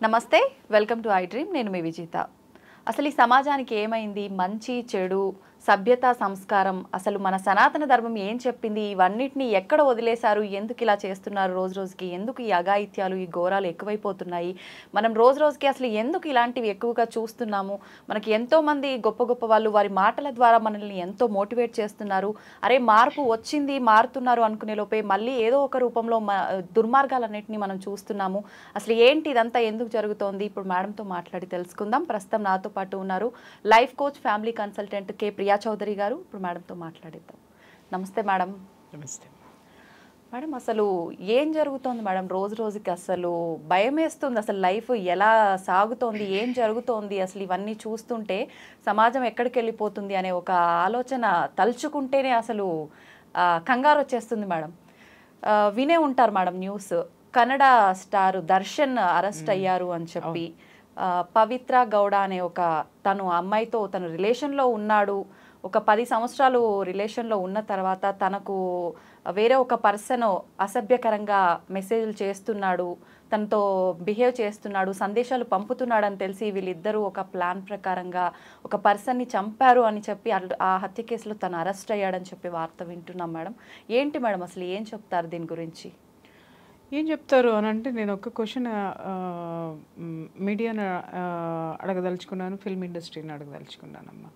నమస్తే welcome to I dream నేను మీ విజిత అసలు ఈ సమాజానికి ఏమైంది మంచి చెడు సభ్యత సంస్కారం అసలు మన సనాతన ధర్మం ఏం చెప్పింది ఇవన్నిటిని ఎక్కడ వదిలేశారు ఎందుకు ఇలా చేస్తున్నారు రోజు రోజుకి ఎందుకు ఈ అఘాయిత్యాలు ఈ ఘోరాలు ఎక్కువైపోతున్నాయి మనం రోజు రోజుకి అసలు ఎందుకు ఇలాంటివి ఎక్కువగా చూస్తున్నాము మనకి ఎంతో మంది గొప్ప గొప్ప వాళ్ళు వారి మాటల ద్వారా మనల్ని ఎంతో మోటివేట్ చేస్తున్నారు అరే మార్పు వచ్చింది మారుతున్నారు అనుకునే లోపే మళ్ళీ ఏదో ఒక రూపంలో దుర్మార్గాలన్నిటిని మనం చూస్తున్నాము అసలు ఏంటి ఇదంతా ఎందుకు జరుగుతోంది ఇప్పుడు మేడంతో మాట్లాడి తెలుసుకుందాం ప్రస్తుతం నాతో పాటు ఉన్నారు లైఫ్ కోచ్ ఫ్యామిలీ కన్సల్టెంట్ కే ప్రియా చౌదరి గారు ఇప్పుడు మేడంతో మాట్లాడిద్దాం నమస్తే మేడం నమస్తే మేడం అసలు ఏం జరుగుతోంది మేడం రోజు రోజుకి అసలు భయం వేస్తుంది అసలు లైఫ్ ఎలా సాగుతోంది ఏం జరుగుతోంది అసలు ఇవన్నీ చూస్తుంటే సమాజం ఎక్కడికి వెళ్ళిపోతుంది అనే ఒక ఆలోచన తలుచుకుంటేనే అసలు కంగారు వచ్చేస్తుంది మేడం వినే ఉంటారు madam news Kannada star Darshan arrest అయ్యారు అని చెప్పి పవిత్ర గౌడ అనే ఒక తను అమ్మాయితో తను రిలేషన్లో ఉన్నాడు ఒక 10 సంవత్సరాలు రిలేషన్లో ఉన్న తర్వాత తనకు వేరే ఒక పర్సన్ అసభ్యకరంగా మెసేజ్లు చేస్తున్నాడు తనతో బిహేవ్ చేస్తున్నాడు సందేశాలు పంపుతున్నాడు అని తెలిసి వీళ్ళిద్దరూ ఒక ప్లాన్ ప్రకారంగా ఒక పర్సన్ని చంపారు అని చెప్పి ఆ హత్య కేసులో తను అరెస్ట్ అయ్యాడని చెప్పి వార్త వింటున్నాం మేడం ఏంటి మేడం అసలు ఏం చెప్తారు దీని గురించి ఏం చెప్తారు అని అంటే నేను ఒక క్వశ్చన్ మీడియాను అడగదలుచుకున్నాను ఫిల్మ్ ఇండస్ట్రీని అడగదలుచుకున్నానమ్మా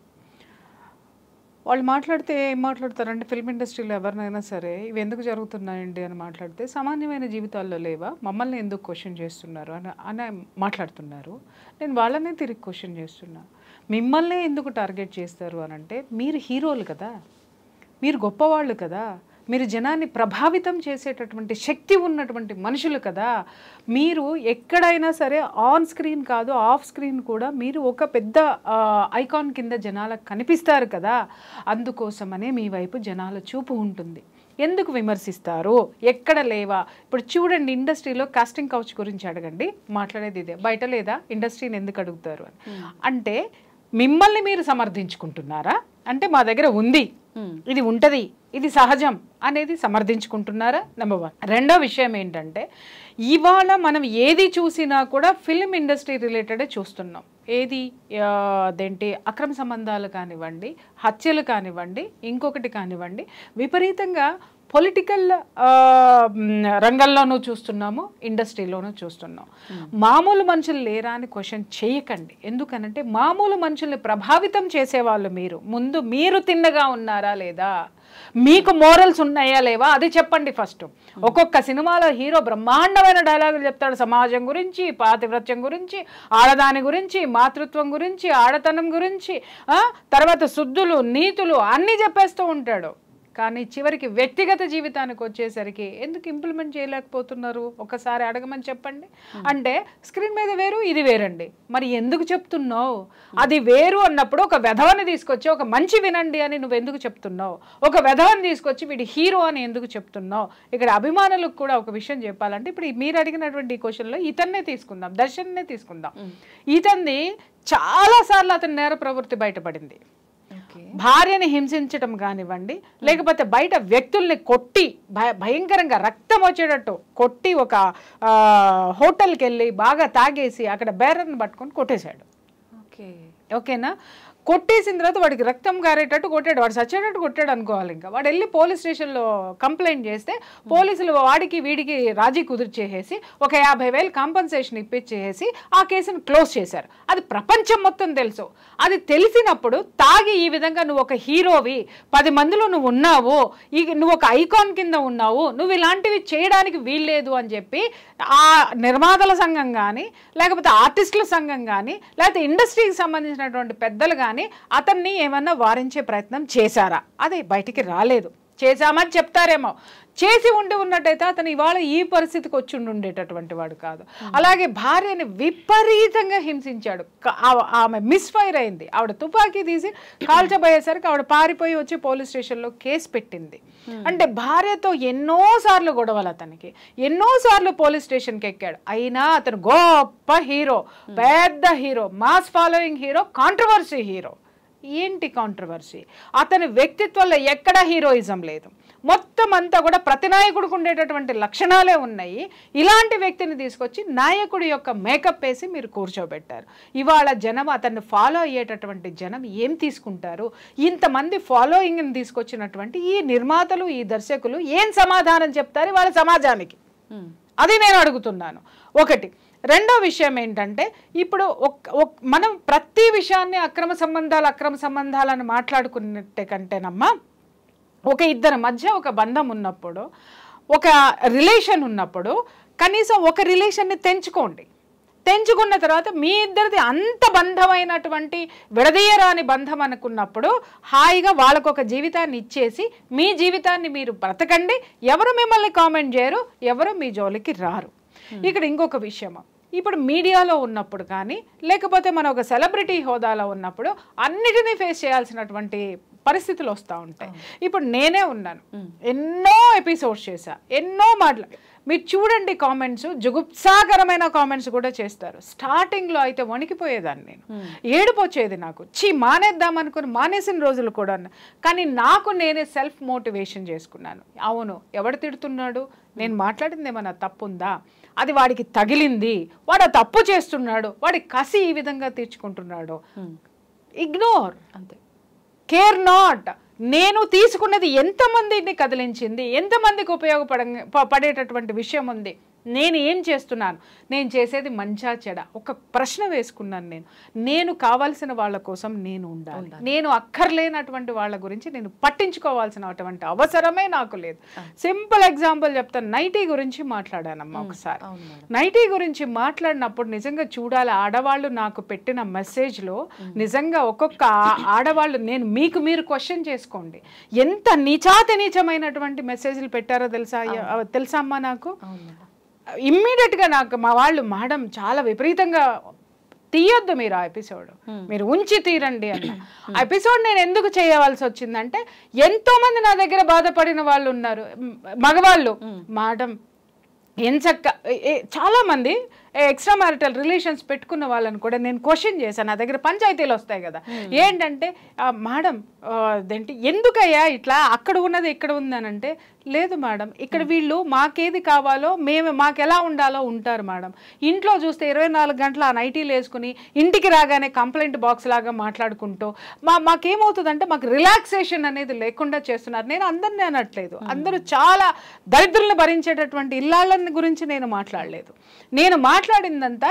వాళ్ళు మాట్లాడితే ఏం మాట్లాడతారంటే ఫిల్మ్ ఇండస్ట్రీలో ఎవరినైనా సరే ఇవి ఎందుకు జరుగుతున్నాయండి అని మాట్లాడితే సామాన్యమైన జీవితాల్లో లేవా మమ్మల్ని ఎందుకు క్వశ్చన్ చేస్తున్నారు అని మాట్లాడుతున్నారు నేను వాళ్ళనే తిరిగి క్వశ్చన్ చేస్తున్నా మిమ్మల్ని ఎందుకు టార్గెట్ చేస్తారు అని అంటే మీరు హీరోలు కదా మీరు గొప్పవాళ్ళు కదా మీరు జనాన్ని ప్రభావితం చేసేటటువంటి శక్తి ఉన్నటువంటి మనుషులు కదా మీరు ఎక్కడైనా సరే ఆన్ స్క్రీన్ కాదు ఆఫ్ స్క్రీన్ కూడా మీరు ఒక పెద్ద ఐకాన్ కింద జనాలకు కనిపిస్తారు కదా అందుకోసమనే మీ వైపు జనాల చూపు ఉంటుంది ఎందుకు విమర్శిస్తారు ఎక్కడ లేవా ఇప్పుడు చూడండి ఇండస్ట్రీలో కాస్టింగ్ కౌచ్ గురించి అడగండి మాట్లాడేది ఇదే బయట లేదా ఇండస్ట్రీని ఎందుకు అడుగుతారు అని అంటే మిమ్మల్ని మీరు సమర్థించుకుంటున్నారా అంటే మా దగ్గర ఉంది ఇది ఉంటుంది ఇది సహజం అనేది సమర్థించుకుంటున్నారా నెంబర్ 1 రెండో విషయం ఏంటంటే ఇవాళ మనం ఏది చూసినా కూడా ఫిల్మ్ ఇండస్ట్రీ రిలేటెడే చూస్తున్నాం ఏది అదేంటి అక్రమ సంబంధాలు కానివ్వండి హత్యలు కానివ్వండి ఇంకొకటి కానివ్వండి విపరీతంగా పొలిటికల్ రంగంలోనూ చూస్తున్నాము ఇండస్ట్రీలోనూ చూస్తున్నాం మామూలు మనుషులు లేరా అని క్వశ్చన్ చేయకండి ఎందుకనంటే మామూలు మనుషుల్ని ప్రభావితం చేసేవాళ్ళు ముందు మీరు తిన్నగా ఉన్నారా లేదా మీకు మోరల్స్ ఉన్నాయా లేవా అది చెప్పండి ఫస్ట్ ఒక్కొక్క సినిమాలో హీరో బ్రహ్మాండమైన డైలాగులు చెప్తాడు సమాజం గురించి పాతివ్రత్యం గురించి ఆడదాని గురించి మాతృత్వం గురించి ఆడతనం గురించి తర్వాత శుద్ధులు నీతులు అన్నీ చెప్పేస్తూ ఉంటాడు కానీ చివరికి వ్యక్తిగత జీవితానికి వచ్చేసరికి ఎందుకు ఇంప్లిమెంట్ చేయలేకపోతున్నారు ఒకసారి అడగమని చెప్పండి అంటే స్క్రీన్ మీద వేరు ఇది వేరండి మరి ఎందుకు చెప్తున్నావు అది వేరు అన్నప్పుడు ఒక వెధవని తీసుకొచ్చి ఒక మంచి వినండి అని నువ్వు ఎందుకు చెప్తున్నావు ఒక వెధవని తీసుకొచ్చి వీడి హీరో అని ఎందుకు చెప్తున్నావు ఇక్కడ అభిమానులకు కూడా ఒక విషయం చెప్పాలంటే ఇప్పుడు మీరు అడిగినటువంటి ఈ క్వశ్చన్లో ఇతన్నే తీసుకుందాం దర్శన్నే తీసుకుందాం ఇతన్ని చాలాసార్లు అతని నేర ప్రవృత్తి బయటపడింది భార్యని హింసించడం కానివ్వండి లేకపోతే బయట వ్యక్తుల్ని కొట్టి భయంకరంగా రక్తం వచ్చేటట్టు కొట్టి ఒక హోటల్కి వెళ్ళి బాగా తాగేసి అక్కడ బేరర్ని పట్టుకొని కొట్టేశాడు ఓకేనా కొట్టేసిన తర్వాత వాడికి రక్తం గారేటట్టు కొట్టాడు వాడు చచ్చేటట్టు కొట్టాడు అనుకోవాలి ఇంకా వాడు వెళ్ళి పోలీస్ స్టేషన్లో కంప్లైంట్ చేస్తే పోలీసులు వాడికి వీడికి రాజీ కుదిర్చేసేసి ఒక 50,000 కాంపన్సేషన్ ఇప్పించేసి ఆ కేసును క్లోజ్ చేశారు అది ప్రపంచం మొత్తం తెలుసు అది తెలిసినప్పుడు తాగి ఈ విధంగా నువ్వు ఒక హీరోవి 10 మందిలో నువ్వు ఉన్నావు నువ్వు ఒక ఐకాన్ కింద ఉన్నావు నువ్వు ఇలాంటివి చేయడానికి వీల్లేదు అని చెప్పి ఆ నిర్మాతల సంఘం కానీ లేకపోతే ఆర్టిస్టుల సంఘం కానీ లేకపోతే ఇండస్ట్రీకి సంబంధించినటువంటి పెద్దలు కానీ అతన్ని ఏమన్నా వారించే ప్రయత్నం చేశారా అది బయటికి రాలేదు చేశామని చెప్తారేమో చేసి ఉన్నట్టయితే అతను ఇవాళ ఈ పరిస్థితికి వచ్చి ఉండేటటువంటి వాడు కాదు అలాగే భార్యని విపరీతంగా హింసించాడు ఆమె మిస్ఫైర్ అయింది ఆవిడ తుపాకీ తీసి కాల్చబోయేసరికి ఆవిడ పారిపోయి వచ్చి పోలీస్ స్టేషన్లో కేసు పెట్టింది అంటే భార్యతో ఎన్నోసార్లు గొడవలు అతనికి ఎన్నోసార్లు పోలీస్ స్టేషన్కి ఎక్కాడు అయినా అతను గొప్ప హీరో పెద్ద hero mass following hero controversy hero ఏంటి కాంట్రవర్సీ అతని వ్యక్తిత్వంలో ఎక్కడా హీరోయిజం లేదు మొత్తం అంతా కూడా ప్రతి నాయకుడికి ఉండేటటువంటి లక్షణాలే ఉన్నాయి. ఇలాంటి వ్యక్తిని తీసుకొచ్చి నాయకుడి యొక్క మేకప్ వేసి మీరు కూర్చోబెట్టారు. ఇవాళ జనం అతన్ని ఫాలో అయ్యేటటువంటి జనం ఏం తీసుకుంటారు? ఇంతమంది ఫాలోయింగ్ని తీసుకొచ్చినటువంటి ఈ నిర్మాతలు, ఈ దర్శకులు ఏం సమాధానం చెప్తారు వాళ్ళ సమాజానికి? అది నేను అడుగుతున్నాను. ఒకటి. రెండో విషయం ఏంటంటే, ఇప్పుడు మనం ప్రతి విషయాన్ని అక్రమ సంబంధాలను మాట్లాడుకున్నట్టే కంటేనమ్మా, ఒక ఇద్దరి మధ్య ఒక బంధం ఉన్నప్పుడు, ఒక రిలేషన్ ఉన్నప్పుడు కనీసం ఒక రిలేషన్ని తెంచుకోండి. తెంచుకున్న తర్వాత మీ ఇద్దరిది అంత బంధమైనటువంటి విడదీయరాని బంధం అనుకున్నప్పుడు హాయిగా వాళ్ళకు ఒక జీవితాన్ని ఇచ్చేసి మీ జీవితాన్ని మీరు బ్రతకండి. ఎవరు మిమ్మల్ని కామెంట్ చేయరు, ఎవరు మీ జోలికి రారు. ఇక్కడ ఇంకొక విషయము, ఇప్పుడు మీడియాలో ఉన్నప్పుడు కానీ లేకపోతే మన ఒక సెలబ్రిటీ హోదాలో ఉన్నప్పుడు అన్నిటినీ ఫేస్ చేయాల్సినటువంటి పరిస్థితులు వస్తూ ఉంటాయి. ఇప్పుడు నేనే ఉన్నాను, ఎన్నో ఎపిసోడ్స్ చేశా, ఎన్నో మీరు చూడండి కామెంట్స్, జుగుప్సాకరమైన కామెంట్స్ కూడా చేస్తారు. స్టార్టింగ్లో అయితే వణికిపోయేదాన్ని నేను, ఏడుపు వచ్చేది నాకు, మానేద్దాం అనుకుని మానేసిన రోజులు కూడా. కానీ నాకు నేనే సెల్ఫ్ మోటివేషన్ చేసుకున్నాను. అవును, ఎవడు తిడుతున్నాడు, నేను మాట్లాడింది ఏమన్నా తప్పుందా, అది వాడికి తగిలింది, వాడు ఆ తప్పు చేస్తున్నాడు, వాడి కసి ఈ విధంగా తీర్చుకుంటున్నాడు, ఇగ్నోర్, అంతే, కేర్ నాట్. నేను తీసుకున్నది ఎంతమందిని కదిలించింది, ఎంతమందికి పడేటటువంటి విషయం ఉంది, నేను ఏం చేస్తున్నాను, నేను చేసేది మంచా చెడ, ఒక ప్రశ్న వేసుకున్నాను. నేను కావాల్సిన వాళ్ళ కోసం నేను ఉండాలి, నేను అక్కర్లేనటువంటి వాళ్ళ గురించి నేను పట్టించుకోవాల్సినటువంటి అవసరమే నాకు లేదు. సింపుల్ ఎగ్జాంపుల్ చెప్తాను, నైటీ గురించి మాట్లాడానమ్మా ఒకసారి. నైటీ గురించి మాట్లాడినప్పుడు నిజంగా చూడాలి, ఆడవాళ్ళు నాకు పెట్టిన మెసేజ్లో నిజంగా ఒక్కొక్క ఆడవాళ్ళు, నేను మీరు క్వశ్చన్ చేసుకోండి, ఎంత నీచమైనటువంటి మెసేజ్లు పెట్టారో తెలుసా అమ్మా నాకు. ఇమ్మీడియట్గా నాకు మా వాళ్ళు, మేడం చాలా విపరీతంగా తీయొద్దు మీరు ఆ ఎపిసోడ్, మీరు ఉంచి తీరండి అన్న. ఆ ఎపిసోడ్ నేను ఎందుకు చేయవలసి వచ్చిందంటే, ఎంతో మంది నా దగ్గర బాధపడిన వాళ్ళు ఉన్నారు, మగవాళ్ళు. మేడం ఎంచక్క చాలా మంది ఎక్స్ట్రా మ్యారిటల్ రిలేషన్స్ పెట్టుకున్న వాళ్ళని కూడా నేను క్వశ్చన్ చేశాను. నా దగ్గర పంచాయతీలు వస్తాయి కదా, ఏంటంటే మేడం అదేంటి ఎందుకయ్యా ఇట్లా, అక్కడ ఉన్నది ఇక్కడ ఉందనంటే, లేదు మేడం ఇక్కడ వీళ్ళు మాకేది కావాలో మాకు ఎలా ఉండాలో ఉంటారు మేడం. ఇంట్లో చూస్తే 24 గంటలు ఆ నైటీలు వేసుకుని ఇంటికి రాగానే కంప్లైంట్ బాక్స్ లాగా మాట్లాడుకుంటూ మాకేమవుతుందంటే మాకు రిలాక్సేషన్ అనేది లేకుండా చేస్తున్నారు. నేను అందరినీ అనట్లేదు, అందరూ చాలా దరిద్రులను భరించేటటువంటి ఇల్లాళ్ళని గురించి నేను మాట్లాడలేదు. నేను మాట్లాడిందంతా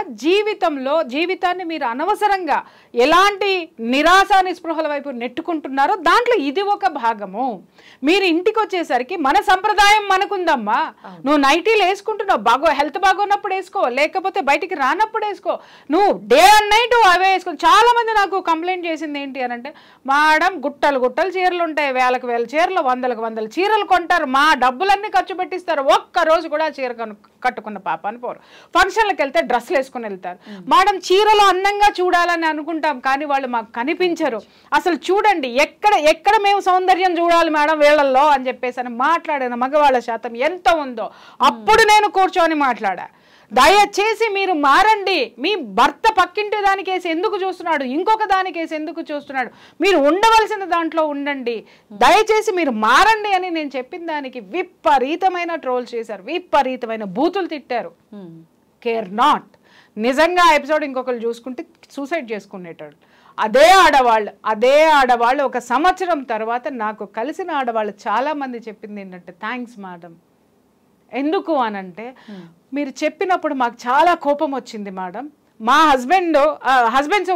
జీవితాన్ని మీరు అనవసరంగా ఎలాంటి నిరాశ నిస్పృహల వైపు నెట్టుకుంటున్నారో దాంట్లో ఇది ఒక భాగము. మీరు ఇంటికి వచ్చేసరికి మన సంప్రదాయం మనకుందమ్మా, నువ్వు నైటీలు వేసుకుంటున్నావు, హెల్త్ బాగోన్నప్పుడు వేసుకో, లేకపోతే బయటికి రానప్పుడు వేసుకో, నువ్వు డే అండ్ నైట్ అవే వేసుకో. చాలా మంది నాకు కంప్లైంట్ చేసింది ఏంటి అని అంటే, మేడం గుట్టలు చీరలు ఉంటాయి, వేలకు వేల చీరలు, వందల చీరలు కొంటారు, మా డబ్బులన్నీ ఖర్చు పెట్టిస్తారు, ఒక్కరోజు కూడా చీర కట్టుకున్న పాపాన్ని పోరు, ఫంక్షన్లకు వెళ్తే డ్రెస్సులు వేసుకుని వెళ్తారు. మేడం చీరలు అందంగా చూడాలని అనుకుంటాం, కానీ వాళ్ళు మాకు కనిపించరు. అసలు చూడండి ఎక్కడ మేము సౌందర్యం చూడాలి మేడం వీళ్ళల్లో అని చెప్పేసి అని మాట్లాడిన మగవాళ్ళ శాతం ఎంత ఉందో అప్పుడు నేను కూర్చొని మాట్లాడా. దయచేసి మీరు మారండి, మీ భర్త పక్కింటి దానికేసి ఎందుకు చూస్తున్నాడు, ఇంకొక దానికేసి ఎందుకు చూస్తున్నాడు, మీరు ఉండవలసిన దాంట్లో ఉండండి, దయచేసి మీరు మారండి అని నేను చెప్పిన దానికి విపరీతమైన ట్రోల్ చేశారు, విపరీతమైన బూతులు తిట్టారు. Care not. నిజంగా ఎపిసోడ్ ఇంకొకరు చూసుకుంటే సూసైడ్ చేసుకునేటాడు. అదే ఆడవాళ్ళు 1 సంవత్సరం తర్వాత నాకు కలిసిన ఆడవాళ్ళు చాలా మంది చెప్పింది ఏంటంటే, థ్యాంక్స్ మేడం. ఎందుకు అనంటే, మీరు చెప్పినప్పుడు మాకు చాలా కోపం వచ్చింది మేడం, మా హస్బెండ్స్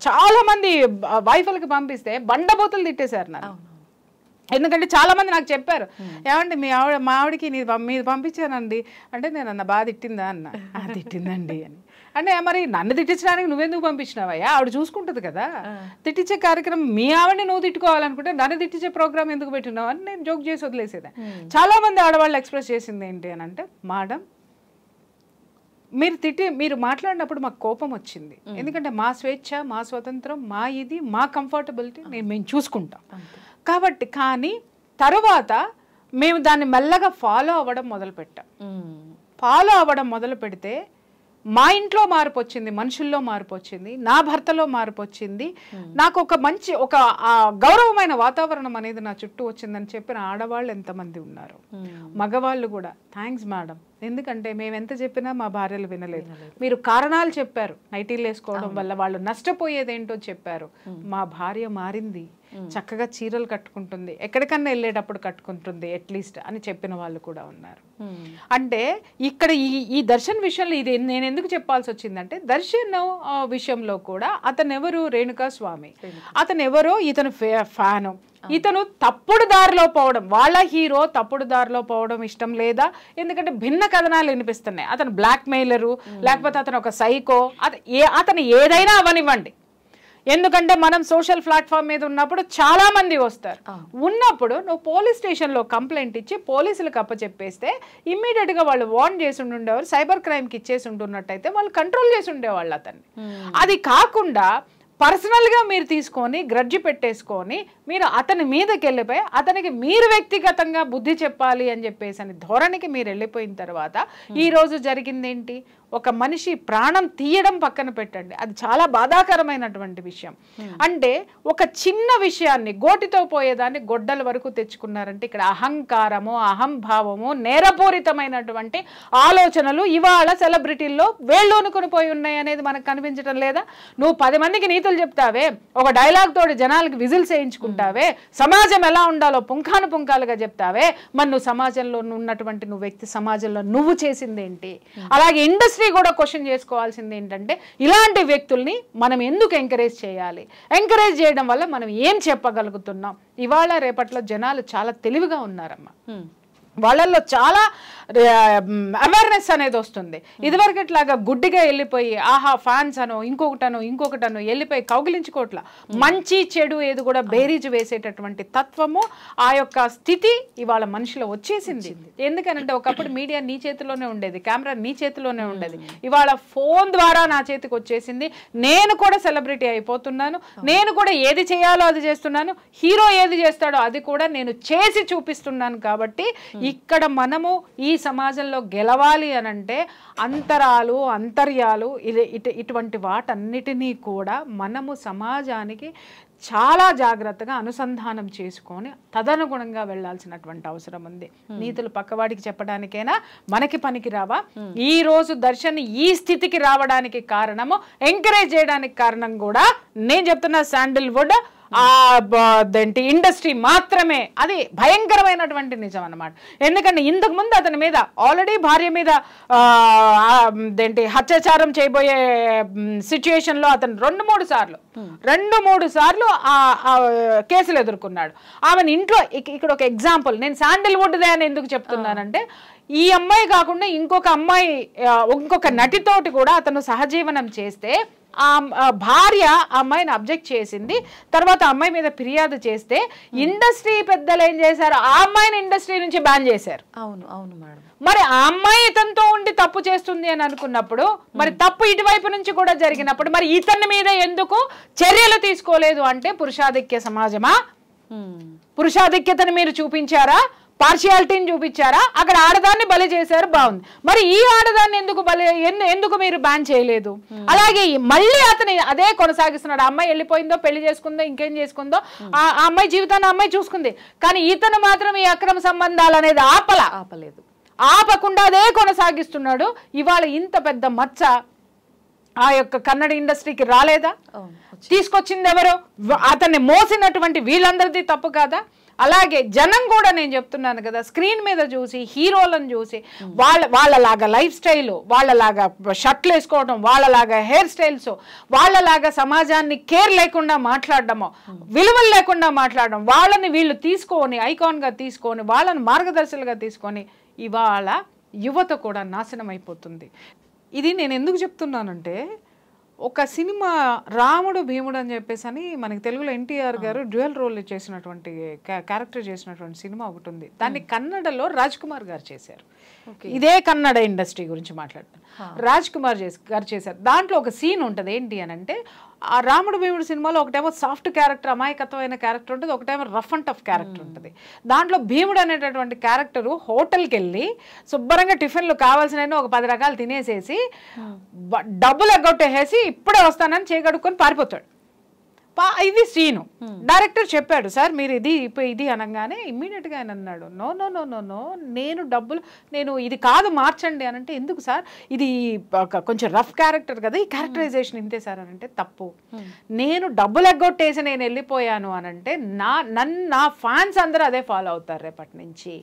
చాలా మంది వైఫ్లకి పంపిస్తే బండబూతులు తిట్టేశారు నన్ను. ఎందుకంటే చాలా మంది నాకు చెప్పారు, ఏమంటే మా ఆవిడకి మీరు పంపించానండి అంటే, నేను అన్న బాగా తిట్టిందా అన్న, తిట్టిందండి అని. అంటే మరి నన్ను తిట్టించడానికి నువ్వెందుకు పంపించినావయ్యా, ఆవిడ చూసుకుంటుంది కదా, తిట్టించే కార్యక్రమం మీ ఆవిడని నువ్వు తిట్టుకోవాలనుకుంటే నన్ను తిట్టించే ప్రోగ్రామ్ ఎందుకు పెట్టినావు అని నేను జోక్ చేసి వదిలేసేదా. చాలా మంది ఆడవాళ్ళు ఎక్స్ప్రెస్ చేసింది ఏంటి అని అంటే, మేడం మీరు మాట్లాడినప్పుడు మాకు కోపం వచ్చింది, ఎందుకంటే మా స్వేచ్ఛ, మా స్వతంత్రం, మా కంఫర్టబిలిటీ మేము చూసుకుంటాం కాబట్టి. కానీ తరువాత మేము దాన్ని మెల్లగా ఫాలో అవ్వడం మొదలుపెట్టాం. ఫాలో అవ్వడం మొదలు పెడితే మా ఇంట్లో మార్పు వచ్చింది, మనుషుల్లో మార్పు వచ్చింది, నా భర్తలో మార్పు వచ్చింది, నాకు ఒక మంచి ఒక గౌరవమైన వాతావరణం అనేది నా చుట్టూ వచ్చిందని చెప్పిన ఆడవాళ్ళు ఎంతమంది ఉన్నారు. మగవాళ్ళు కూడా థ్యాంక్స్ మేడం, ఎందుకంటే మేము ఎంత చెప్పినా మా భార్యలు వినలేదు. మీరు కారణాలు చెప్పారు, నైటీలు వేసుకోవడం వల్ల వాళ్ళు నష్టపోయేదేంటో చెప్పారు. మా భార్య మారింది, చక్కగా చీరలు కట్టుకుంటుంది, ఎక్కడికన్నా వెళ్ళేటప్పుడు కట్టుకుంటుంది అట్లీస్ట్ అని చెప్పిన వాళ్ళు కూడా ఉన్నారు. అంటే ఇక్కడ ఈ దర్శన్ విషయంలో ఇది నేను ఎందుకు చెప్పాల్సి వచ్చిందంటే, దర్శన్ విషయంలో కూడా అతను ఎవరు, రేణుకా స్వామి, అతను ఎవరో ఇతను ఫ్యాను, ఇతను తప్పుడు దారిలో పోవడం, వాళ్ళ హీరో తప్పుడు దారిలో పోవడం ఇష్టం లేదా, ఎందుకంటే భిన్న కథనాలు వినిపిస్తున్నాయి. అతను బ్లాక్ మెయిలరు, లేకపోతే అతను ఒక సైకో, అతను ఏదైనా అవనివ్వండి. ఎందుకంటే మనం సోషల్ ప్లాట్ఫామ్ మీద ఉన్నప్పుడు చాలా మంది వస్తారు. ఉన్నప్పుడు నువ్వు పోలీస్ స్టేషన్లో కంప్లైంట్ ఇచ్చి పోలీసులకు అప్పచెప్పేస్తే ఇమ్మీడియట్గా వాళ్ళు వార్న్ చేసి ఉండేవారు, సైబర్ క్రైమ్కి ఇచ్చేసి ఉంటున్నట్టయితే వాళ్ళు కంట్రోల్ చేసి ఉండేవాళ్ళు అతన్ని. అది కాకుండా పర్సనల్గా మీరు తీసుకొని గ్రడ్జి పెట్టేసుకొని మీరు అతని మీదకి వెళ్ళిపోయి అతనికి మీరు వ్యక్తిగతంగా బుద్ధి చెప్పాలి అని చెప్పేసి అని ధోరణికి మీరు వెళ్ళిపోయిన తర్వాత ఈరోజు జరిగిందేంటి, ఒక మనిషి ప్రాణం తీయడం పక్కన పెట్టండి, అది చాలా బాధాకరమైనటువంటి విషయం. అంటే ఒక చిన్న విషయాన్ని గోటితో పోయేదాన్ని గొడ్డల వరకు తెచ్చుకున్నారంటే ఇక్కడ అహంకారము, అహంభావము, నేరపూరితమైనటువంటి ఆలోచనలు ఇవాళ సెలబ్రిటీల్లో వేళ్ళూనుకుని పోయి ఉన్నాయి అనేది మనకు కనిపించడం లేదా? నువ్వు 10 మందికి నీతులు చెప్తావే, ఒక డైలాగ్ తోటి జనాలకి విజిల్స్ వేయించుకుంటావే, సమాజం ఎలా ఉండాలో పుంఖాను పుంఖాలుగా చెప్తావే, మరి నువ్వు సమాజంలో ఉన్నటువంటి నువ్వు వ్యక్తి సమాజంలో నువ్వు చేసిందేంటి? అలాగే ఇండస్ట్రీ కూడా క్వశ్చన్ చేసుకోవాల్సింది ఏంటంటే, ఇలాంటి వ్యక్తుల్ని మనం ఎందుకు ఎంకరేజ్ చేయాలి, ఎంకరేజ్ చేయడం వల్ల మనం ఏం చెప్పగలుగుతున్నాం? ఇవాళ రేపట్లో జనాలు చాలా తెలివిగా ఉన్నారమ్మా, వాళ్ళల్లో చాలా అవేర్నెస్ అనేది వస్తుంది. ఇదివరకు ఇట్లాగా గుడ్డిగా వెళ్ళిపోయి ఆహా ఫ్యాన్స్ అనో ఇంకొకటనో వెళ్ళిపోయి కౌగిలించుకోవట్ల, మంచి చెడు ఏది కూడా బేరీజు వేసేటటువంటి తత్వము ఆ యొక్క స్థితి ఇవాళ మనిషిలో వచ్చేసింది. ఎందుకనంటే ఒకప్పుడు మీడియా నీ చేతిలోనే ఉండేది, కెమెరా నీ చేతిలోనే ఉండేది, ఇవాళ ఫోన్ ద్వారా నా చేతికి వచ్చేసింది. నేను కూడా సెలబ్రిటీ అయిపోతున్నాను, నేను కూడా ఏది చేయాలో అది చేస్తున్నాను, హీరో ఏది చేస్తాడో అది కూడా నేను చేసి చూపిస్తున్నాను. కాబట్టి ఇక్కడ మనము ఈ సమాజంలో గెలవాలి అనంటే అంతర్యాలు ఇటువంటి వాటన్నిటినీ కూడా మనము సమాజానికి చాలా జాగ్రత్తగా అనుసంధానం చేసుకొని తదనుగుణంగా వెళ్లాల్సినటువంటి అవసరం ఉంది. నీతులు పక్కవాడికి చెప్పడానికైనా మనకి పనికి రావా? ఈ రోజు దర్శన్ ఈ స్థితికి రావడానికి కారణము, ఎంకరేజ్ చేయడానికి కారణం కూడా నేను చెప్తున్నా శాండిల్వుడ్ ఇండస్ట్రీ మాత్రమే. అది భయంకరమైనటువంటి నిజం అన్నమాట. ఎందుకంటే ఇంతకు ముందు అతని మీద ఆల్రెడీ భార్య మీద హత్యాచారం చేయబోయే సిచ్యుయేషన్ లో అతను 2-3 సార్లు కేసులు ఎదుర్కొన్నాడు. ఆమెను ఇంట్లో ఇక్కడ ఒక ఎగ్జాంపుల్ నేను శాండిల్వుడ్ దే అని ఎందుకు చెప్తున్నానంటే, ఈ అమ్మాయి కాకుండా ఇంకొక నటితోటి కూడా అతను సహజీవనం చేస్తే ఆ భార్య అమ్మాయిని అబ్జెక్ట్ చేసింది. తర్వాత అమ్మాయి మీద ఫిర్యాదు చేస్తే ఇండస్ట్రీ పెద్దలు ఏం చేశారు, ఆ అమ్మాయిని ఇండస్ట్రీ నుంచి బ్యాన్ చేశారు. అవును మేడం. మరి ఆ అమ్మాయి ఇతనితో ఉండి తప్పు చేస్తుంది అని అనుకున్నప్పుడు, మరి తప్పు ఇటువైపు నుంచి కూడా జరిగినప్పుడు మరి ఇతని మీద ఎందుకు చర్యలు తీసుకోలేదు అంటే, పురుషాధిక్య సమాజమా? పురుషాధిక్యతను మీరు చూపించారా? పార్షియాలిటీని చూపించారా? అక్కడ ఆడదాన్ని బలి చేశారు, బాగుంది. మరి ఈ ఆడదాన్ని ఎందుకు మీరు బ్యాన్ చేయలేదు? అలాగే మళ్ళీ అతని అదే కొనసాగిస్తున్నాడు. ఆ అమ్మాయి వెళ్ళిపోయిందో, పెళ్లి చేసుకుందో, ఇంకేం చేసుకుందో, ఆ అమ్మాయి జీవితాన్ని అమ్మాయి చూసుకుంది. కానీ ఇతను మాత్రం ఈ అక్రమ సంబంధాలు అనేది ఆపలేదు, ఆపకుండా అదే కొనసాగిస్తున్నాడు. ఇవాళ ఇంత పెద్ద మచ్చ ఆ యొక్క కన్నడ ఇండస్ట్రీకి రాలేదా? తీసుకొచ్చింది ఎవరు? అతన్ని మోసినటువంటి వీళ్ళందరిది తప్పు కాదా? అలాగే జనం కూడా నేను చెప్తున్నాను కదా, స్క్రీన్ మీద చూసి హీరోలను చూసి వాళ్ళలాగా లైఫ్ స్టైల్, వాళ్ళలాగా షర్ట్లు వేసుకోవడం, వాళ్ళలాగా హెయిర్ స్టైల్స్, వాళ్ళలాగా సమాజాన్ని కేర్ లేకుండా మాట్లాడడము, విలువలు లేకుండా మాట్లాడడం, వాళ్ళని వీళ్ళు తీసుకొని ఐకాన్గా తీసుకొని వాళ్ళని మార్గదర్శులుగా తీసుకొని ఇవాళ యువత కూడా నాశనం అయిపోతుంది. ఇది నేను ఎందుకు చెప్తున్నానంటే, ఒక సినిమా రాముడు భీముడు అని చెప్పేసి అని మనకి తెలుగులో ఎన్టీఆర్ గారు డ్యూయల్ రోల్ చేసినటువంటి క్యారెక్టర్ చేసినటువంటి సినిమా ఒకటి ఉంది. దాన్ని కన్నడలో రాజ్ కుమార్ గారు చేశారు. ఇదే కన్నడ ఇండస్ట్రీ గురించి మాట్లాడతాను. రాజ్ కుమార్ గారు చేశారు. దాంట్లో ఒక సీన్ ఉంటుంది. ఏంటి అని అంటే, ఆ రాముడు భీముడు సినిమాలో ఒకటేమో సాఫ్ట్ క్యారెక్టర్, అమాయకత్వమైన క్యారెక్టర్ ఉంటుంది, ఒకటేమో రఫ్ అండ్ టఫ్ క్యారెక్టర్ ఉంటుంది. దాంట్లో భీముడు అనేటటువంటి క్యారెక్టరు హోటల్కి వెళ్ళి శుభ్రంగా టిఫిన్లు కావాల్సిన ఒక 10 రకాలు తినేసేసి డబ్బులు ఎగ్గొట్టేసి ఇప్పుడే వస్తానని చేయగడుక్కొని పారిపోతాడు. ఇది సీను. డైరెక్టర్ చెప్పాడు, సార్ మీరు ఇది అనగానే ఇమ్మీడియట్గా ఆయన అన్నాడు, no no no no no నేను ఇది కాదు మార్చండి అని అంటే, ఎందుకు సార్ ఇది కొంచెం రఫ్ క్యారెక్టర్ కదా, ఈ క్యారెక్టరైజేషన్ ఇంతే సార్ అని అంటే, తప్పు. నేను డబ్బులు ఎగ్గొట్టేసి నేను వెళ్ళిపోయాను అని అంటే నా ఫ్యాన్స్ అందరూ అదే ఫాలో అవుతారు రేపటి నుంచి.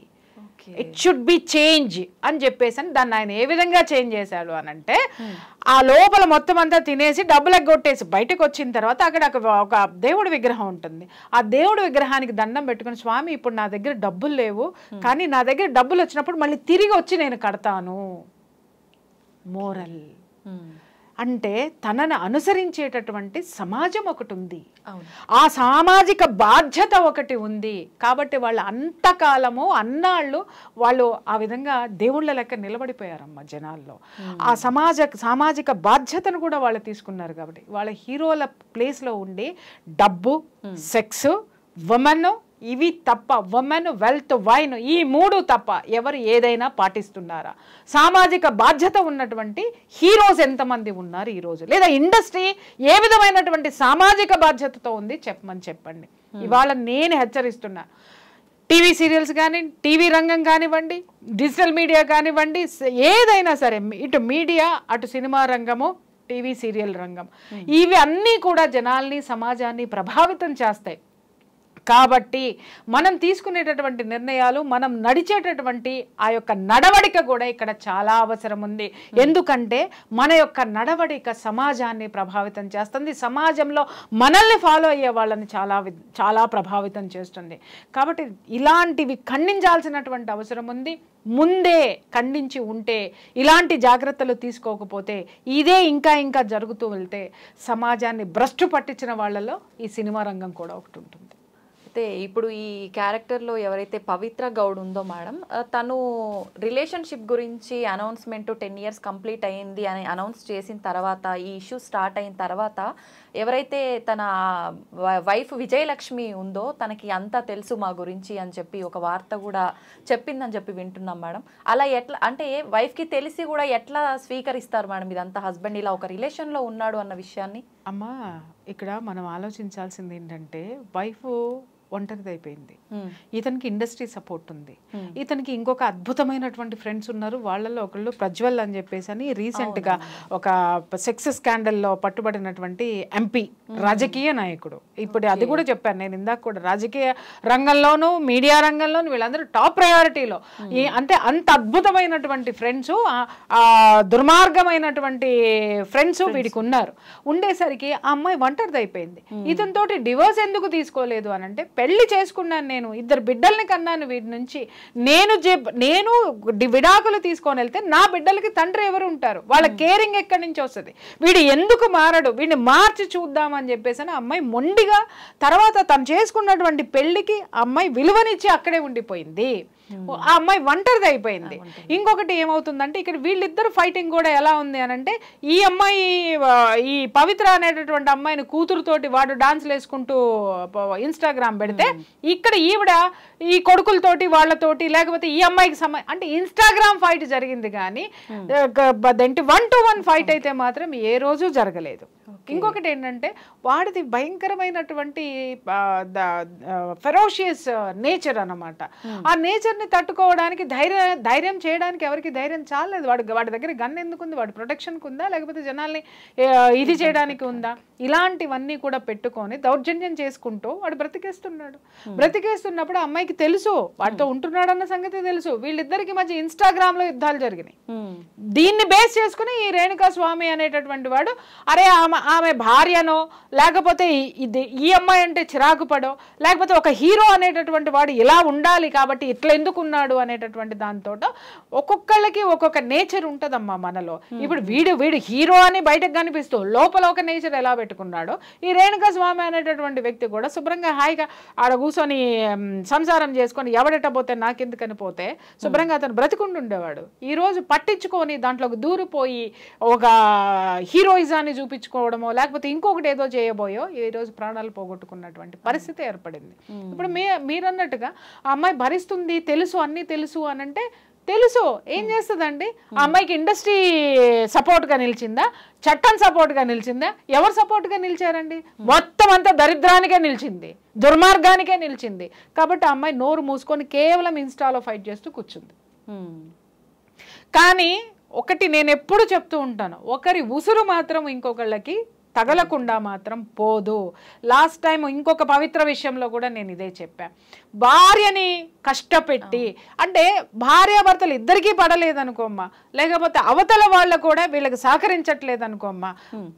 ఇట్ షుడ్ బి చేంజ్ అని చెప్పేసి దాన్ని ఆయన ఏ విధంగా చేంజ్ చేశాడు అని అంటే, ఆ లోపల మొత్తం అంతా తినేసి డబ్బులు ఎగ్గొట్టేసి బయటకు వచ్చిన తర్వాత అక్కడ ఒక దేవుడి విగ్రహం ఉంటుంది. ఆ దేవుడి విగ్రహానికి దండం పెట్టుకుని, స్వామి ఇప్పుడు నా దగ్గర డబ్బులు లేవు, కానీ నా దగ్గర డబ్బులు వచ్చినప్పుడు మళ్ళీ తిరిగి వచ్చి నేను కడతాను. మోరల్ అంటే తనను అనుసరించేటటువంటి సమాజం ఒకటి ఉంది, ఆ సామాజిక బాధ్యత ఒకటి ఉంది. కాబట్టి వాళ్ళు అంతకాలము అన్నాళ్ళు వాళ్ళు ఆ విధంగా దేవుళ్ళ లెక్క నిలబడిపోయారమ్మ జనాల్లో. ఆ సామాజిక బాధ్యతను కూడా వాళ్ళు తీసుకున్నారు. కాబట్టి వాళ్ళ హీరోల ప్లేస్లో ఉండి డబ్బు, సెక్స్, ఉమెన్, ఇవి తప్ప, ఉమెన్, వెల్త్, వైన్, ఈ 3 తప్ప ఎవరు ఏదైనా పాటిస్తున్నారా? సామాజిక బాధ్యత ఉన్నటువంటి హీరోస్ ఎంతమంది ఉన్నారు ఈరోజు? లేదా ఇండస్ట్రీ ఏ విధమైనటువంటి సామాజిక బాధ్యతతో ఉంది చెప్పండి. ఇవాళ నేను హెచ్చరిస్తున్నా, టీవీ సీరియల్స్ కానీ, టీవీ రంగం కానివ్వండి, డిజిటల్ మీడియా కానివ్వండి, ఏదైనా సరే, ఇటు మీడియా, అటు సినిమా రంగము, టీవీ సీరియల్ రంగం, ఇవి అన్నీ కూడా జనాల్ని, సమాజాన్ని ప్రభావితం చేస్తాయి. కాబట్టి మనం తీసుకునేటటువంటి నిర్ణయాలు, మనం నడిచేటటువంటి ఆ యొక్క నడవడిక కూడా ఇక్కడ చాలా అవసరం ఉంది. ఎందుకంటే మన యొక్క నడవడిక సమాజాన్ని ప్రభావితం చేస్తుంది, సమాజంలో మనల్ని ఫాలో అయ్యే వాళ్ళని చాలా ప్రభావితం చేస్తుంది. కాబట్టి ఇలాంటివి ఖండించాల్సినటువంటి అవసరం ఉంది. ముందే ఖండించి ఉంటే, ఇలాంటి జాగ్రత్తలు తీసుకోకపోతే, ఇదే ఇంకా జరుగుతూ వెళ్తే సమాజాన్ని భ్రష్టు పట్టించిన వాళ్ళలో ఈ సినిమా రంగం కూడా ఒకటి ఉంటుంది. అయితే ఇప్పుడు ఈ క్యారెక్టర్లో ఎవరైతే పవిత్ర గౌడ్ ఉందో మేడం, తను రిలేషన్షిప్ గురించి అనౌన్స్మెంట్ 10 years కంప్లీట్ అయ్యింది అని అనౌన్స్ చేసిన తర్వాత, ఈ ఇష్యూ స్టార్ట్ అయిన తర్వాత, ఎవరైతే తన వైఫ్ విజయలక్ష్మి ఉందో తనకి అంతా తెలుసు మా గురించి అని చెప్పి ఒక వార్త కూడా చెప్పిందని చెప్పి వింటున్నాం మేడం. అలా ఎట్లా అంటే వైఫ్కి తెలిసి కూడా ఎట్లా స్వీకరిస్తారు మేడం ఇదంతా? హస్బెండ్ ఇలా ఒక రిలేషన్లో ఉన్నాడు అన్న విషయాన్ని. అమ్మా, ఇక్కడ మనం ఆలోచించాల్సింది ఏంటంటే, వైఫ్ ఒంటరిదైపోయింది, ఇతనికి ఇండస్ట్రీ సపోర్ట్ ఉంది, ఇతనికి ఇంకొక అద్భుతమైనటువంటి ఫ్రెండ్స్ ఉన్నారు. వాళ్ళల్లో ఒకళ్ళు ప్రజ్వల్ అని చెప్పేసి రీసెంట్గా ఒక సెక్స్ స్కాండల్లో పట్టుబడినటువంటి ఎంపీ, రాజకీయ నాయకుడు. ఇప్పుడు అది కూడా చెప్పాను నేను ఇందాక కూడా, రాజకీయ రంగంలోనూ మీడియా రంగంలోనూ వీళ్ళందరూ టాప్ ప్రయారిటీలో. అంటే అంత అద్భుతమైనటువంటి ఫ్రెండ్స్, దుర్మార్గమైనటువంటి ఫ్రెండ్స్ వీడికి ఉన్నారు. ఉండేసరికి ఆ అమ్మాయి ఒంటరిదైపోయింది. ఇతనితోటి డివోర్స్ ఎందుకు తీసుకోలేదు అని అంటే, పెళ్లి చేసుకున్నాను, నేను 2 బిడ్డల్ని కన్నాను వీడి నుంచి, నేను విడాకులు తీసుకొని వెళ్తే నా బిడ్డలకి తండ్రి ఎవరు ఉంటారు? వాళ్ళ కేరింగ్ ఎక్కడి నుంచి వస్తుంది? వీడు ఎందుకు మారడు? వీడిని మార్చి చూద్దామని చెప్పేసి అమ్మాయి మొండిగా, తర్వాత తను చేసుకున్నటువంటి పెళ్లికి అమ్మాయి విలువనిచ్చి అక్కడే ఉండిపోయింది. ఆ అమ్మాయి ఒంటరిది అయిపోయింది. ఇంకొకటి ఏమవుతుందంటే, ఇక్కడ వీళ్ళిద్దరు ఫైటింగ్ కూడా ఎలా ఉంది అని అంటే, ఈ అమ్మాయి, ఈ పవిత్ర అనేటటువంటి అమ్మాయిని కూతురుతోటి వాడు డాన్స్లు వేసుకుంటూ ఇన్స్టాగ్రామ్ పెడితే, ఇక్కడ ఈవిడ ఈ కొడుకులతోటి వాళ్ళతోటి, లేకపోతే ఈ అమ్మాయికి అంటే ఇన్స్టాగ్రామ్ ఫైట్ జరిగింది కానీ 1-to-1 ఫైట్ అయితే మాత్రం ఏ రోజు జరగలేదు. ఇంకొకటి ఏంటంటే, వాడిది భయంకరమైనటువంటి ఫెరోషియస్ నేచర్ అన్నమాట. ఆ నేచర్ని తట్టుకోవడానికి, ధైర్యం చేయడానికి ఎవరికి ధైర్యం చాలేదు. వాడి దగ్గర గన్ ఎందుకుంది? వాడి ప్రొటెక్షన్కి ఉందా, లేకపోతే జనాల్ని ఇది చేయడానికి ఉందా? ఇలాంటివన్నీ కూడా పెట్టుకొని దౌర్జన్యం చేసుకుంటూ వాడు బ్రతికేస్తున్నాడు. బ్రతికేస్తున్నప్పుడు అమ్మాయికి తెలుసు వాడితో ఉంటున్నాడు అన్న సంగతి తెలుసు. వీళ్ళిద్దరికి మధ్య ఇన్స్టాగ్రామ్లో యుద్ధాలు జరిగినాయి. దీన్ని బేస్ చేసుకుని ఈ రేణుకా స్వామి అనేటటువంటి వాడు, అరే ఆమె భార్యనో, లేకపోతే ఈ అమ్మాయి అంటే చిరాకు పడో, లేకపోతే ఒక హీరో అనేటటువంటి వాడు ఇలా ఉండాలి కాబట్టి ఇట్లా ఎందుకు ఎందుకున్నాడు అనేటటువంటి దాంతో ఒక్కొక్కళ్ళకి ఒక్కొక్క నేచర్ ఉంటుందమ్మా మనలో. ఇప్పుడు వీడు హీరో అని బయటకు కనిపిస్తూ లోపల ఒక నేచర్ ఎలా పెట్టుకున్నాడో ఈ రేణుకా స్వామి అనేటటువంటి వ్యక్తి కూడా శుభ్రంగా హాయిగా ఆడ కూర్చొని సంసారం చేసుకొని ఎవడెట్టబోతే నాకెందుకని పోతే శుభ్రంగా అతను బ్రతికుంటుండేవాడు. ఈరోజు పట్టించుకొని దాంట్లోకి దూరిపోయి ఒక హీరోయిజాన్ని చూపించుకోవడమో లేకపోతే ఇంకొకటి ఏదో చేయబోయో ఈరోజు ప్రాణాలు పోగొట్టుకున్నటువంటి పరిస్థితి ఏర్పడింది. ఇప్పుడు మీరన్నట్టుగా ఆ అమ్మాయి భరిస్తుంది, తెలుసు అన్నీ తెలుసు అని అంటే తెలుసు ఏం చేస్తుందండి? ఆ అమ్మాయికి ఇండస్ట్రీ సపోర్ట్గా నిలిచిందా, చట్టం సపోర్ట్గా నిలిచిందా? ఎవరు సపోర్ట్గా నిలిచారండి? మొత్తం అంతా దరిద్రానికే నిలిచింది, దుర్మార్గానికే నిలిచింది. కాబట్టి ఆ అమ్మాయి నోరు మూసుకొని కేవలం ఇన్స్టాలో ఫైట్ చేస్తూ కూర్చుంది. కానీ ఒకటి నేను ఎప్పుడు చెప్తూ ఉంటాను, ఒకరి ఉసురు మాత్రం ఇంకొకళ్ళకి తగలకుండా మాత్రం పోదు. లాస్ట్ టైం ఇంకొక పవిత్ర విషయంలో కూడా నేను ఇదే చెప్పా. భార్యని కష్టపెట్టి అంటే భార్యాభర్తలు ఇద్దరికీ పడలేదనుకోమ్మా, లేకపోతే అవతల వాళ్ళ కూడా వీళ్ళకి సహకరించట్లేదనుకోమ్మా,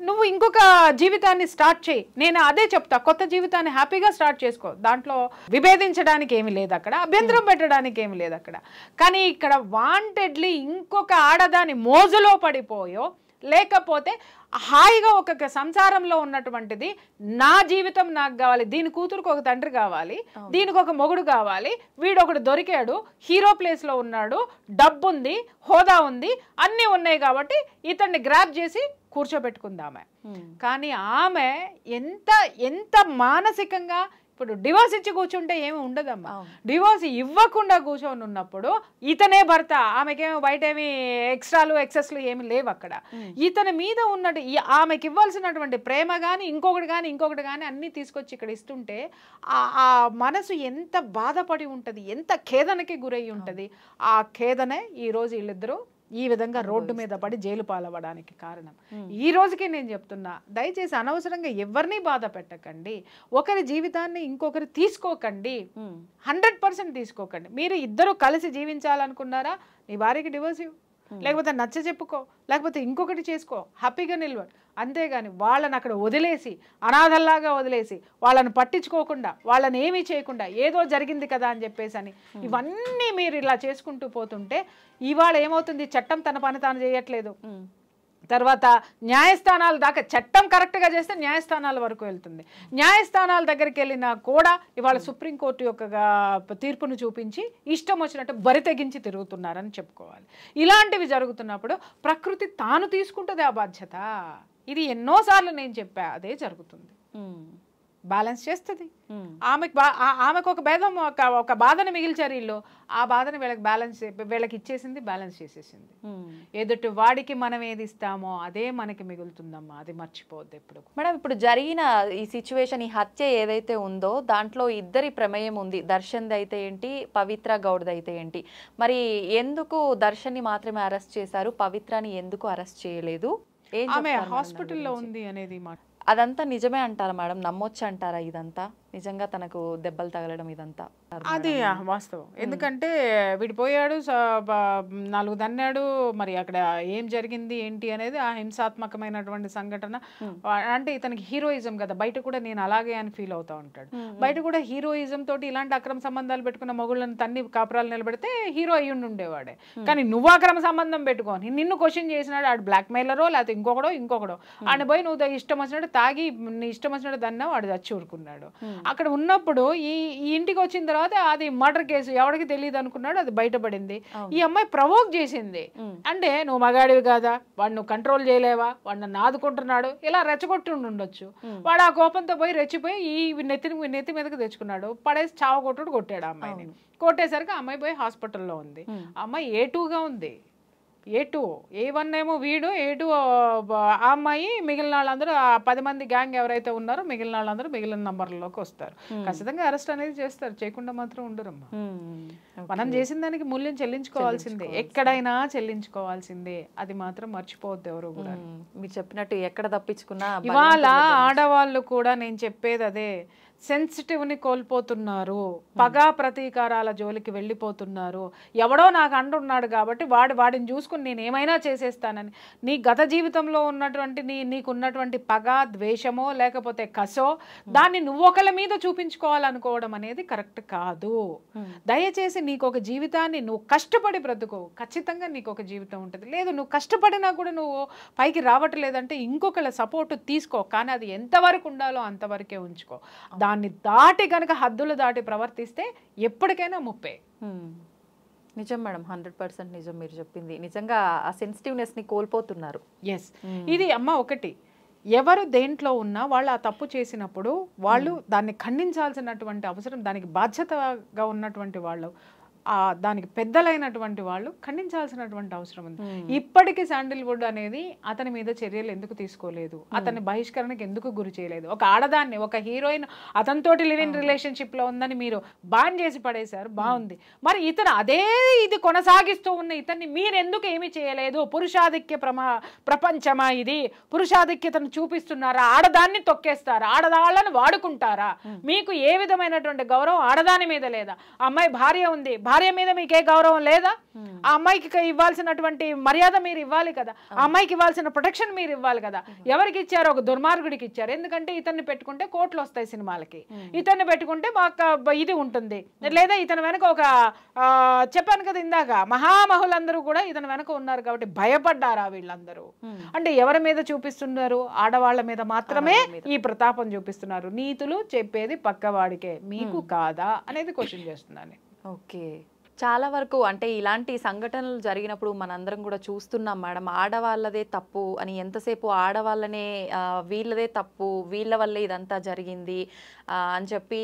నువ్వు ఇంకొక జీవితాన్ని స్టార్ట్ చేయి. నేను అదే చెప్తా, కొత్త జీవితాన్ని హ్యాపీగా స్టార్ట్ చేసుకో. దాంట్లో విభేదించడానికి ఏమి లేదు, అక్కడ అభ్యంతరం పెట్టడానికి ఏమి లేదు అక్కడ. కానీ ఇక్కడ వాంటెడ్లీ ఇంకొక ఆడదాని మోజులో పడిపోయో లేకపోతే హాయిగా ఒక సంసారంలో ఉన్నటువంటిది నా జీవితం నాకు కావాలి, దీని కూతురుకు ఒక తండ్రి కావాలి, దీనికి ఒక మొగుడు కావాలి, వీడు ఒకడు దొరికాడు, హీరో ప్లేస్లో ఉన్నాడు, డబ్బు ఉంది, హోదా ఉంది, అన్నీ ఉన్నాయి కాబట్టి ఇతన్ని గ్రాప్ చేసి కూర్చోబెట్టుకుందామె. కానీ ఆమె ఎంత ఎంత మానసికంగా ఇప్పుడు డివోర్స్ ఇచ్చి కూర్చుంటే ఏమి ఉండదమ్మా. డివోర్స్ ఇవ్వకుండా కూర్చొని ఉన్నప్పుడు ఇతనే భర్త, ఆమెకేమో బయట ఏమి ఎక్స్ట్రాలు ఎక్సెస్లు ఏమి లేవు అక్కడ. ఇతని మీద ఉన్నట్టు ఆమెకి ఇవ్వాల్సినటువంటి ప్రేమ కానీ ఇంకొకటి కానీ అన్నీ తీసుకొచ్చి ఇక్కడ ఇస్తుంటే ఆ మనసు ఎంత బాధపడి ఉంటుంది, ఎంత ఖేదనకి గురై ఉంటుంది. ఆ ఖేదనే ఈరోజు వీళ్ళిద్దరూ ఈ విధంగా రోడ్డు మీద పడి జైలు పాలవడానికి కారణం. ఈ రోజుకి నేను చెప్తున్నా, దయచేసి అనవసరంగా ఎవరిని బాధ పెట్టకండి, ఒకరి జీవితాన్ని ఇంకొకరు తీసుకోకండి, 100% తీసుకోకండి. మీరు ఇద్దరు కలిసి జీవించాలనుకున్నారా, నీ భార్యకి డివోర్స్ ఇవ్వు, లేకపోతే నచ్చ చెప్పుకో, లేకపోతే ఇంకొకటి చేసుకో, హ్యాపీగా నిలవ. అంతేగాని వాళ్ళని అక్కడ వదిలేసి అనాథల్లాగా వదిలేసి వాళ్ళని పట్టించుకోకుండా వాళ్ళని ఏమీ చేయకుండా ఏదో జరిగింది కదా అని చెప్పేసి అని ఇవన్నీ మీరు ఇలా చేసుకుంటూ పోతుంటే ఇవాళ ఏమవుతుంది? చట్టం తన పని తాను చేయట్లేదు. తర్వాత న్యాయస్థానాల దాకా చట్టం కరెక్ట్గా చేస్తే న్యాయస్థానాల వరకు వెళ్తుంది. న్యాయస్థానాల దగ్గరికి వెళ్ళినా కూడా ఇవాళ సుప్రీంకోర్టు యొక్క తీర్పును చూపించి ఇష్టం వచ్చినట్టు బరి తెగించి తిరుగుతున్నారని చెప్పుకోవాలి. ఇలాంటివి జరుగుతున్నప్పుడు ప్రకృతి తాను తీసుకుంటుంది ఆ బాధ్యత. ఇది ఎన్నోసార్లు నేను చెప్పా, అదే జరుగుతుంది. బ్యాలెన్స్ చేస్తుంది. ఆమెకు ఒక భేదం ఒక బాధను మిగిల్చారు వీళ్ళు, ఆ బాధను వీళ్ళకి ఇచ్చేసింది, బ్యాలెన్స్ చేసేసింది. ఎదుటి వాడికి మనం ఏది ఇస్తామో అదే మనకి మిగులుతుందమ్మా, అది మర్చిపోవద్దు ఎప్పుడు. మేడం, ఇప్పుడు జరిగిన ఈ సిచ్యువేషన్, ఈ హత్య ఏదైతే ఉందో దాంట్లో ఇద్దరి ప్రమేయం ఉంది. దర్శన్ది అయితే ఏంటి, పవిత్ర గౌడ్ది అయితే ఏంటి? మరి ఎందుకు దర్శన్ని మాత్రమే అరెస్ట్ చేశారు, పవిత్రని ఎందుకు అరెస్ట్ చేయలేదు? ఆమె హాస్పిటల్లో ఉంది అనేది మాట అదంతా నిజమే అంటారా మేడం? నమ్మొచ్చు అంటారా ఇదంతా? నిజంగా తనకు దెబ్బలు తగలడం ఇదంతా అది వాస్తవం. ఎందుకంటే విడిపోయాడు, 4 దన్నాడు, మరి అక్కడ ఏం జరిగింది ఏంటి అనేది ఆ హింసాత్మకమైనటువంటి సంఘటన. అంటే ఇతనికి హీరోయిజం కదా, బయట కూడా నేను అలాగే అని ఫీల్ అవుతా ఉంటాడు. బయట కూడా హీరోయిజం తోటి ఇలాంటి అక్రమ సంబంధాలు పెట్టుకున్న మొగుళ్ళని తన్ని కాపురాలు నిలబెడితే హీరో అయ్యుండి ఉండేవాడే. కానీ నువ్వు అక్రమ సంబంధం పెట్టుకొని నిన్ను క్వశ్చన్ చేసినాడు ఆడు బ్లాక్ మెయిలరో లేకపోతే ఇంకొకడో ఆయన పోయి నువ్వు ఇష్టం వచ్చినట్టు తాగి నీ ఇష్టం వచ్చినట్టు దన్నా వాడు చచ్చి ఊరుకున్నాడు. అక్కడ ఉన్నప్పుడు ఈ ఇంటికి వచ్చిన తర్వాత అది మర్డర్ కేసు ఎవరికి తెలియదు అనుకున్నాడు, అది బయటపడింది. ఈ అమ్మాయి ప్రవోక్ చేసింది. అంటే నువ్వు మగాడివి కాదా, వాడు నువ్వు కంట్రోల్ చేయలేవా, వాడు నన్ను ఆదుకుంటున్నాడు, ఇలా రెచ్చగొట్టి ఉండొచ్చు. వాడు ఆ కోపంతో పోయి రెచ్చిపోయి ఈ నెత్తి మీదకి తెచ్చుకున్నాడు, పడేసి చావగొట్టుడు కొట్టాడు ఆ అమ్మాయిని. కొట్టేసరికి ఆ అమ్మాయి పోయి హాస్పిటల్లో ఉంది. ఆ అమ్మాయి A2గా ఉంది. A2 A1 ఏమో వీడు, A2 ఆ అమ్మాయి. మిగిలిన వాళ్ళందరూ 10 మంది గ్యాంగ్ ఎవరైతే ఉన్నారో మిగిలిన వాళ్ళందరూ మిగిలిన నంబర్లలోకి వస్తారు. ఖచ్చితంగా అరెస్ట్ అనేది చేస్తారు, చేయకుండా మాత్రం ఉండరమ్మా. మనం చేసిన దానికి మూల్యం చెల్లించుకోవాల్సిందే, ఎక్కడైనా చెల్లించుకోవాల్సిందే, అది మాత్రం మర్చిపోవద్దు ఎవరు కూడా. మీరు చెప్పినట్టు ఎక్కడ తప్పించుకున్నా ఇవాళ ఆడవాళ్ళు కూడా నేను చెప్పేది అదే, సెన్సిటివ్ని కోల్పోతున్నారు, పగా ప్రతీకారాల జోలికి వెళ్ళిపోతున్నారు. ఎవడో నాకు అండున్నాడు కాబట్టి వాడిని చూసుకుని నేను ఏమైనా చేసేస్తానని నీ గత జీవితంలో ఉన్నటువంటి నీకున్నటువంటి పగ, ద్వేషమో లేకపోతే కసో దాన్ని నువ్వు ఒకళ్ళ మీద చూపించుకోవాలనుకోవడం అనేది కరెక్ట్ కాదు. దయచేసి నీకు ఒక జీవితాన్ని నువ్వు కష్టపడి బ్రతుకో, ఖచ్చితంగా నీకు ఒక జీవితం ఉంటుంది. లేదు నువ్వు కష్టపడినా కూడా నువ్వు పైకి రావట్లేదంటే ఇంకొకళ్ళ సపోర్ట్ తీసుకో, కానీ అది ఎంతవరకు ఉండాలో అంతవరకే ఉంచుకో. దాన్ని దాటి కనుక హద్దులు దాటి ప్రవర్తిస్తే ఎప్పటికైనా ముప్పే. నిజం మేడం, 100% నిజం మీరు చెప్పింది. నిజంగా ఆ సెన్సిటివ్నెస్ని కోల్పోతున్నారు. ఎస్, ఇది అమ్మ ఒకటి, ఎవరు దేంట్లో ఉన్నా వాళ్ళు ఆ తప్పు చేసినప్పుడు వాళ్ళు దాన్ని ఖండించాల్సినటువంటి అవసరం, దానికి బాధ్యతగా ఉన్నటువంటి వాళ్ళు, దానికి పెద్దలైనటువంటి వాళ్ళు ఖండించాల్సినటువంటి అవసరం ఉంది. ఇప్పటికీ శాండిల్వుడ్ అనేది అతని మీద చర్యలు ఎందుకు తీసుకోలేదు, అతని బహిష్కరణకు ఎందుకు గురి చేయలేదు? ఒక ఆడదాన్ని, ఒక హీరోయిన్ అతనితోటి లివ్ ఇన్ రిలేషన్షిప్ లో ఉందని మీరు బాన్ చేసి పడేశారు, బాగుంది. మరి ఇతను అదే ఇది కొనసాగిస్తూ ఉన్న ఇతన్ని మీరు ఎందుకు ఏమి చేయలేదు? పురుషాధిక్య ప్రపంచమా ఇది? పురుషాధిక్యతను చూపిస్తున్నారా? ఆడదాన్ని తొక్కేస్తారా? ఆడదాళ్ళను వాడుకుంటారా? మీకు ఏ విధమైనటువంటి గౌరవం ఆడదాని మీద లేదా? అమ్మాయి భార్య ఉంది, భార్య మీద మీకే గౌరవం లేదా? ఆ అమ్మాయికి ఇవ్వాల్సినటువంటి మర్యాద మీరు ఇవ్వాలి కదా, ఆ అమ్మాయికి ఇవ్వాల్సిన ప్రొటెక్షన్ మీరు ఇవ్వాలి కదా. ఎవరికి ఇచ్చారు? ఒక దుర్మార్గుడికి ఇచ్చారు. ఎందుకంటే ఇతన్ని పెట్టుకుంటే కోట్లు వస్తాయి సినిమాలకి, ఇతన్ని పెట్టుకుంటే మాకు ఇది ఉంటుంది, లేదా ఇతని వెనక ఒక చెప్పాను కదా ఇందాక, మహామహులందరూ కూడా ఇతని వెనక ఉన్నారు కాబట్టి భయపడ్డారా వీళ్ళందరూ? అంటే ఎవరి మీద చూపిస్తున్నారు? ఆడవాళ్ళ మీద మాత్రమే ఈ ప్రతాపం చూపిస్తున్నారు. నీతులు చెప్పేది పక్కవాడికే, మీకు కాదా అనేది క్వశ్చన్ చేస్తున్నాను. ఓకే, చాలా వరకు అంటే ఇలాంటి సంఘటనలు జరిగినప్పుడు మనందరం కూడా చూస్తున్నాం మేడం, ఆడవాళ్ళదే తప్పు అని. ఎంతసేపు ఆడవాళ్ళనే వీళ్ళదే తప్పు, వీళ్ళ వల్లే ఇదంతా జరిగింది అని చెప్పి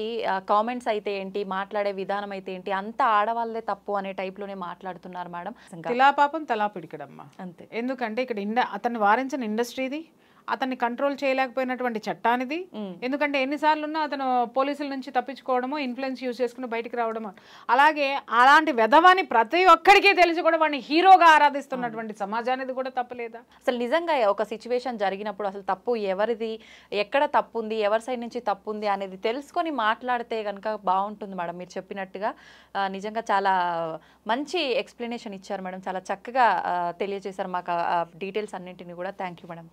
కామెంట్స్ అయితే ఏంటి, మాట్లాడే విధానం అయితే ఏంటి, అంతా ఆడవాళ్ళదే తప్పు అనే టైప్లోనే మాట్లాడుతున్నారు మేడం. తిలా పాపం తలా పిడికడమ్మా అంతే. ఎందుకంటే ఇక్కడ అతన్ని వారించిన ఇండస్ట్రీది, అతన్ని కంట్రోల్ చేయలేకపోయినటువంటి చట్టానిది. ఎందుకంటే ఎన్నిసార్లు ఉన్నా అతను పోలీసుల నుంచి తప్పించుకోవడమో, ఇన్ఫ్లుయెన్స్ యూజ్ చేసుకుని బయటికి రావడమో. అలాగే అలాంటి వెధవాన్ని ప్రతి ఒక్కడికి తెలిసి కూడా వాడిని హీరోగా ఆరాధిస్తున్నటువంటి సమాజానికి కూడా తప్పలేదా? అసలు నిజంగా ఒక సిచ్యువేషన్ జరిగినప్పుడు అసలు తప్పు ఎవరిది, ఎక్కడ తప్పు ఉంది, ఎవరి సైడ్ నుంచి తప్పు ఉంది అనేది తెలుసుకొని మాట్లాడితే కనుక బాగుంటుంది మేడం. మీరు చెప్పినట్టుగా నిజంగా చాలా మంచి ఎక్స్ప్లెనేషన్ ఇచ్చారు మేడం, చాలా చక్కగా తెలియజేశారు మాకు డీటెయిల్స్ అన్నింటినీ కూడా. Thank you madam.